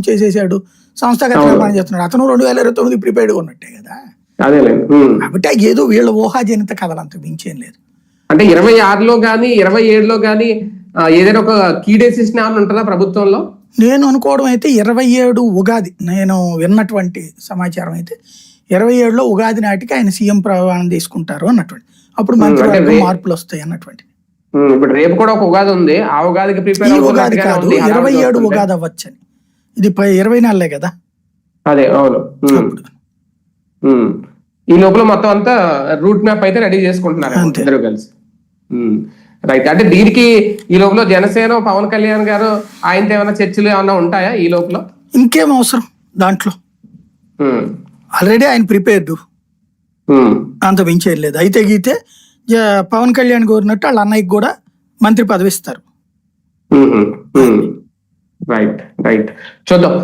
చేసేసాడు, సంస్థాగత నిర్మాణం చేస్తున్నాడు, అతను 2029 ప్రిపేర్డ్గా ఉన్నట్టే కదా. కాబట్టి ఏదో వీళ్ళ ఊహాజనిత కథలు అంత మించేం లేదు. అంటే 26లో కానీ 27లో కానీ ఏదైనా ఒక కీ డెసిషన్ ఏమైనా ఉంటుందా ప్రభుత్వంలో? నేను అనుకోవడం అయితే 27 ఉగాది, నేను విన్నటువంటి సమాచారం అయితే 27లో ఉగాది నాటికి ఆయన సీఎం ప్రమాణం తీసుకుంటారు అన్నటువంటి, అప్పుడు మంత్రివర్గం మార్పులు వస్తాయి అన్నటువంటి. ఇప్పుడు రేపు కూడా ఒక ఉగాది ఉంది, ఆ ఉగాదికి ప్రిపేర్ ఈ ఉగాది కాదు, 27 ఉగాది అవ్వచ్చని. ఇది 20 కదా. అదే అవును. ఈ లోపల మొత్తం అంతా రూట్ మ్యాప్ అయితే రెడీ చేసుకుంటున్నారు ఇద్దరు కలిసి. రైట్. అంటే దీనికి ఈ లోపల జనసేన పవన్ కళ్యాణ్ గారు ఆయనతో ఏమైనా చర్చలు ఏమైనా ఉంటాయా ఈ లోపల? ఇంకేం అవసరం దాంట్లో, ఆల్రెడీ ఆయన ప్రిపేర్డ్, అంత మించేది లేదు. అయితే గీతే పవన్ కళ్యాణ్ కోరినట్టు వాళ్ళ అన్నయ్యకి కూడా మంత్రి పదవి ఇస్తారు. రైట్ రైట్ చూద్దాం.